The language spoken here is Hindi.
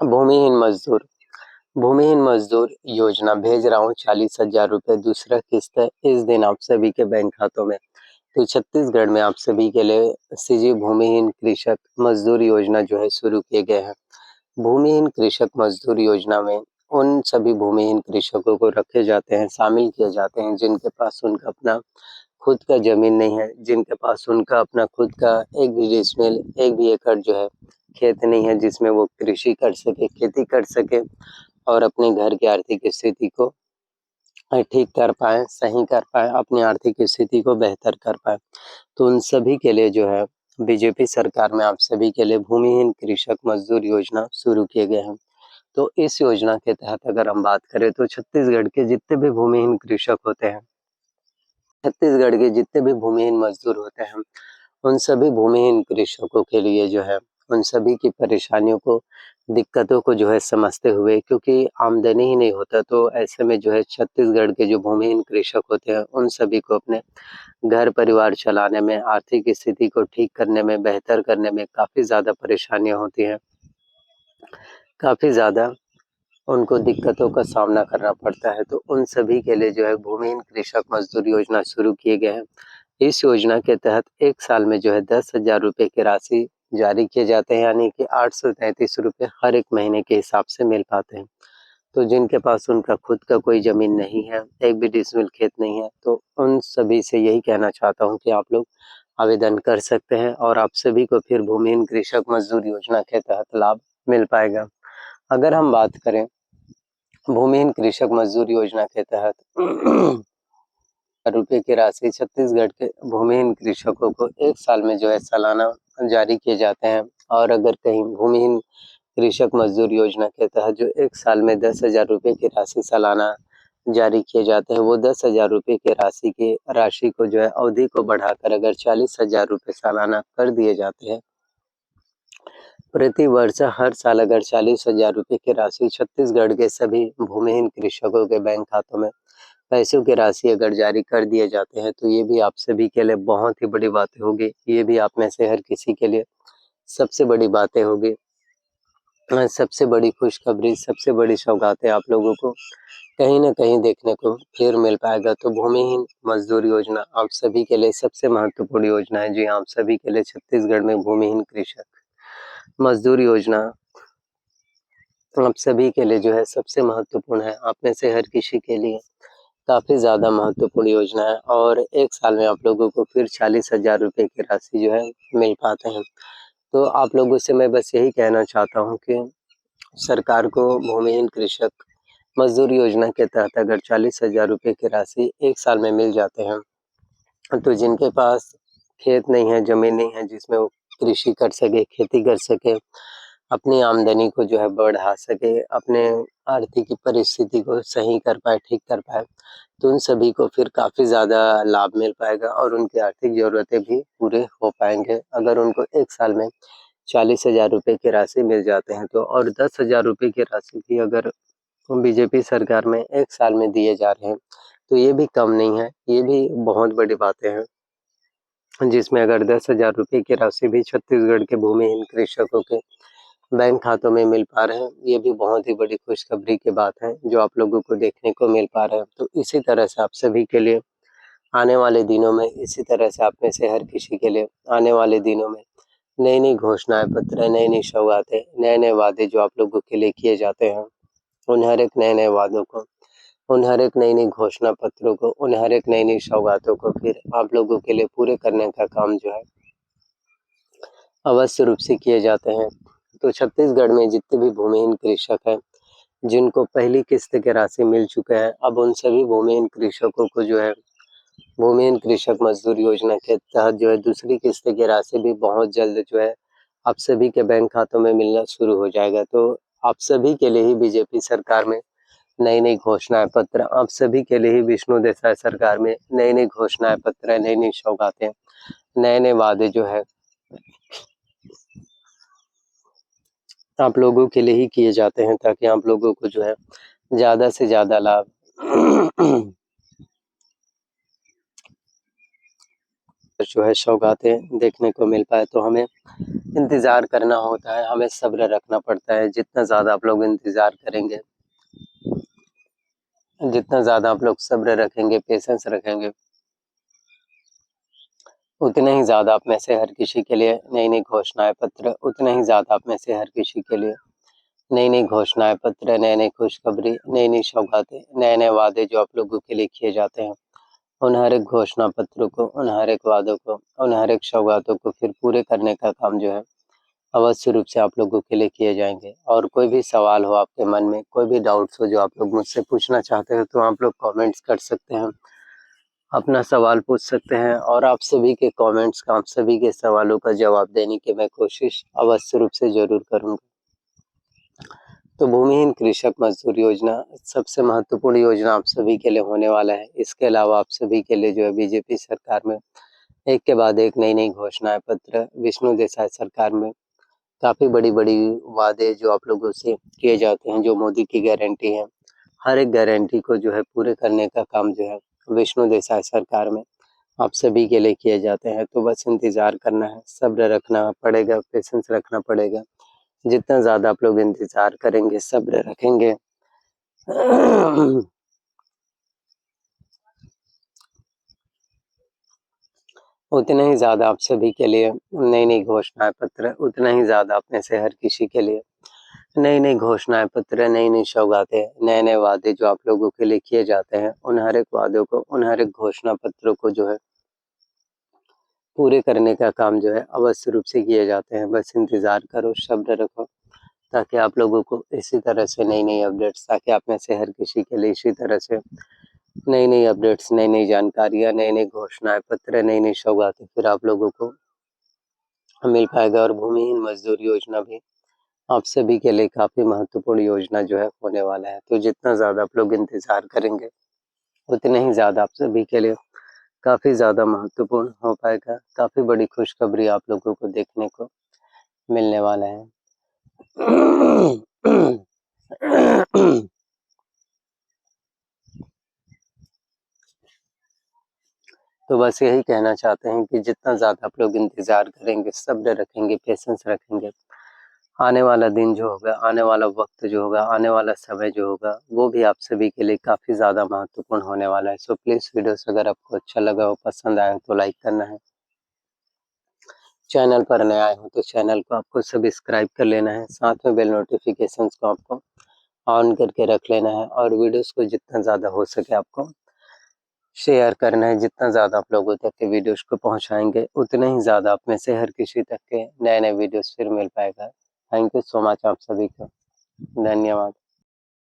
भूमिहीन मजदूर भूमिहीन मजदूर योजना भेज रहा हूँ 40,000 रुपये दूसरा किस्त है इस दिन आप सभी के बैंक खातों में। तो छत्तीसगढ़ में आप सभी के लिए सीजी भूमिहीन कृषक मजदूर योजना जो है शुरू किए गए हैं। भूमिहीन कृषक मजदूर योजना में उन सभी भूमिहीन कृषकों को रखे जाते हैं, शामिल किए जाते हैं जिनके पास उनका अपना खुद का जमीन नहीं है, जिनके पास उनका अपना खुद का एक भी डिसमिल, एक भी एकड़ जो है खेत नहीं है जिसमें वो कृषि कर सके, खेती कर सके और अपने घर की आर्थिक स्थिति को ठीक कर पाएँ, सही कर पाएँ, अपनी आर्थिक स्थिति को बेहतर कर पाएँ। तो उन सभी के लिए जो है बीजेपी सरकार में आप सभी के लिए भूमिहीन कृषक मजदूर योजना शुरू किए गए हैं। तो इस योजना के तहत अगर हम बात करें तो छत्तीसगढ़ के जितने भी भूमिहीन कृषक होते हैं, छत्तीसगढ़ के जितने भी भूमिहीन मजदूर होते हैं, उन सभी भूमिहीन कृषकों के लिए जो है उन सभी की परेशानियों को, दिक्कतों को जो है समझते हुए, क्योंकि आमदनी ही नहीं होता तो ऐसे में जो है छत्तीसगढ़ के जो भूमिहीन कृषक होते हैं उन सभी को अपने घर परिवार चलाने में, आर्थिक स्थिति को ठीक करने में, बेहतर करने में काफ़ी ज़्यादा परेशानियाँ होती हैं। काफ़ी ज़्यादा उनको दिक्कतों का सामना करना पड़ता है। तो उन सभी के लिए जो है भूमिहीन कृषक मजदूर योजना शुरू किए गए हैं। इस योजना के तहत 1 साल में जो है 10,000 रुपए की राशि जारी किए जाते हैं, यानी कि 833 रुपए हर एक महीने के हिसाब से मिल पाते हैं। तो जिनके पास उनका खुद का कोई ज़मीन नहीं है, एक भी डिसमिल खेत नहीं है, तो उन सभी से यही कहना चाहता हूँ कि आप लोग आवेदन कर सकते हैं और आप सभी को फिर भूमिहीन कृषक मजदूर योजना के तहत लाभ मिल पाएगा। अगर हम बात करें भूमिहीन कृषक मजदूर योजना के तहत रुपए की राशि छत्तीसगढ़ के भूमिहीन कृषकों को 1 साल में जो है सालाना जारी किए जाते हैं। और अगर कहीं भूमिहीन कृषक मजदूर योजना के तहत जो 1 साल में 10,000 रुपए की राशि सालाना जारी किए जाते हैं, वो 10,000 रुपए की राशि को जो है अवधि को बढ़ाकर अगर 40,000 रुपए सालाना कर दिए जाते हैं, प्रति वर्ष हर साल अगर 40,000 रुपए की राशि छत्तीसगढ़ के सभी भूमिहीन कृषकों के बैंक खातों में पैसों की राशि अगर जारी कर दिए जाते हैं, तो ये भी आप सभी के लिए बहुत ही बड़ी बातें होगी। ये भी आप में से हर किसी के लिए सबसे बड़ी बातें होगी। सबसे बड़ी खुशखबरी, सबसे बड़ी सौगातें आप लोगों को कहीं न कहीं देखने को फिर मिल पाएगा। तो भूमिहीन मजदूर योजना आप सभी के लिए सबसे महत्वपूर्ण योजना है। जी हाँ, आप सभी के लिए छत्तीसगढ़ में भूमिहीन कृषक मजदूर योजना आप सभी के लिए जो है सबसे महत्वपूर्ण है। आप में से हर किसी के लिए काफ़ी ज़्यादा महत्वपूर्ण योजना है और 1 साल में आप लोगों को फिर 40,000 रुपए की राशि जो है मिल पाते हैं। तो आप लोगों से मैं बस यही कहना चाहता हूँ कि सरकार को भूमिहीन कृषक मजदूर योजना के तहत अगर 40,000 रुपए की राशि 1 साल में मिल जाते हैं, तो जिनके पास खेत नहीं है, ज़मीन नहीं है जिसमें वो कृषि कर सके, खेती कर सके, अपनी आमदनी को जो है बढ़ा सके, अपने आर्थिक परिस्थिति को सही कर पाए, ठीक कर पाए, तो उन सभी को फिर काफ़ी ज़्यादा लाभ मिल पाएगा और उनकी आर्थिक ज़रूरतें भी पूरे हो पाएँगे। अगर उनको 1 साल में 40,000 रुपए की राशि मिल जाते हैं तो, और 10,000 रुपए की राशि भी अगर बीजेपी सरकार में 1 साल में दिए जा रहे हैं, तो ये भी कम नहीं है, ये भी बहुत बड़ी बातें हैं। जिसमें अगर 10,000 रुपए की राशि भी छत्तीसगढ़ के भूमिहीन कृषकों के बैंक खातों में मिल पा रहे हैं, ये भी बहुत ही बड़ी खुशखबरी की बात है, जो आप लोगों को देखने को मिल पा रहा है। तो इसी तरह से आप सभी के लिए आने वाले दिनों में, इसी तरह से आप में से हर किसी के लिए आने वाले दिनों में नई-नई घोषणाएँ पत्र, नई-नई सौगातें, नए-नए वादे जो आप लोगों के लिए किए जाते हैं, उन हर एक नए-नए वादों को, उन हर एक नई-नई घोषणा पत्रों को, उन हर एक नई-नई सौगातों को फिर आप लोगों के लिए पूरे करने का काम जो है अवश्य रूप से किए जाते हैं। तो छत्तीसगढ़ में जितने भी भूमिहीन कृषक हैं, जिनको पहली किस्त की राशि मिल चुका है, अब उन सभी भूमिहीन कृषकों को जो है भूमिहीन कृषक मजदूर योजना के तहत जो है दूसरी किस्त की राशि भी बहुत जल्द जो है आप सभी के बैंक खातों में मिलना शुरू हो जाएगा। तो आप सभी के लिए ही बीजेपी सरकार में नई-नई घोषणाएँ पत्र, आप सभी के लिए ही विष्णु देसाई सरकार में नई-नई घोषणाएँ पत्र, नई-नई सौगातें, नए-नए वादे जो है आप लोगों के लिए ही किए जाते हैं, ताकि आप लोगों को जो है ज़्यादा से ज़्यादा लाभ जो है सौगातें देखने को मिल पाए, तो हमें इंतज़ार करना होता है, हमें सब्र रखना पड़ता है। जितना ज़्यादा आप लोग इंतज़ार करेंगे, जितना ज़्यादा आप लोग सब्र रखेंगे, पेशेंस रखेंगे, उतने ही ज़्यादा आप में से हर किसी के लिए नई-नई घोषणाएँ पत्र, उतने ही ज़्यादा आप में से हर किसी के लिए नई-नई घोषणाएँ पत्र, नई-नई खुशखबरी, नई-नई सौगातें, नए-नए वादे जो आप लोगों के लिए किए जाते हैं, उन हर एक घोषणा पत्रों को, उन हर एक वादों को, उन हर एक सौगातों को फिर पूरे करने का काम जो है, अवश्य रूप से आप लोगों के लिए किए जाएँगे। और कोई भी सवाल हो आपके मन में, कोई भी डाउट्स हो जो आप लोग मुझसे पूछना चाहते हैं, तो आप लोग कमेंट्स कर सकते हैं। अपना सवाल पूछ सकते हैं और आप सभी के कमेंट्स का, आप सभी के सवालों का जवाब देने की मैं कोशिश अवश्य रूप से ज़रूर करूँगा। तो भूमिहीन कृषक मजदूर योजना सबसे महत्वपूर्ण योजना आप सभी के लिए होने वाला है। इसके अलावा आप सभी के लिए जो है बीजेपी सरकार में एक के बाद एक नई-नई घोषणाएँ पत्र, विष्णु देसाई सरकार में काफ़ी बड़ी-बड़ी वादे जो आप लोगों से किए जाते हैं, जो मोदी की गारंटी है, हर एक गारंटी को जो है पूरे करने का काम जो है विष्णु देसाई सरकार में आप सभी के लिए किए जाते हैं। तो बस इंतज़ार करना है, सब्र रखना पड़ेगा, पेशेंस रखना पड़ेगा। जितना ज़्यादा आप लोग इंतज़ार करेंगे, सब्र रखेंगे उतना ही ज़्यादा आप सभी के लिए नई-नई घोषणाएँ पत्र, उतना ही ज़्यादा आप में से हर किसी के लिए नई-नई घोषणाएँ पत्र, नई-नई सौगातें, नए-नए वादे जो आप लोगों के लिए किए जाते हैं, उन हर एक वादों को, उन हर एक घोषणा पत्रों को जो है पूरे करने का काम जो है अवश्य रूप से किए जाते हैं। बस इंतज़ार करो, सब्र रखो, ताकि आप लोगों को इसी तरह से नई-नई अपडेट्स, ताकि आप में से हर किसी के लिए इसी तरह से नई-नई अपडेट्स, नई-नई जानकारियाँ, नई-नई घोषणाएँ पत्र, नई-नई सौगातें फिर आप लोगों को मिल पाएगा। और भूमिहीन मज़दूर योजना भी आप सभी के लिए काफ़ी महत्वपूर्ण योजना जो है होने वाला है। तो जितना ज़्यादा आप लोग इंतज़ार करेंगे, उतने ही ज़्यादा आप सभी के लिए काफ़ी ज़्यादा महत्वपूर्ण हो पाएगा। काफ़ी बड़ी खुशखबरी आप लोगों को देखने को मिलने वाला है। तो बस यही कहना चाहते हैं कि जितना ज़्यादा आप लोग इंतज़ार करेंगे, सब्र रखेंगे, पेशेंस रखेंगे, आने वाला दिन जो होगा, आने वाला वक़्त जो होगा, आने वाला समय जो होगा, वो भी आप सभी के लिए काफ़ी ज़्यादा महत्वपूर्ण होने वाला है। सो प्लीज़ वीडियोस अगर आपको अच्छा लगा हो, पसंद आया हो तो लाइक करना है। चैनल पर नए आए हो तो चैनल को आपको सब्सक्राइब कर लेना है, साथ में बेल नोटिफ़िकेशंस को आपको ऑन करके रख लेना है और वीडियोस को जितना ज़्यादा हो सके आपको शेयर करना है। जितना ज़्यादा आप लोगों तक के वीडियोस को पहुँचाएँगे, उतने ही ज़्यादा आप में से हर किसी तक के नए-नए वीडियोस फिर मिल पाएगा। थैंक यू सो मच आप सभी का। धन्यवाद।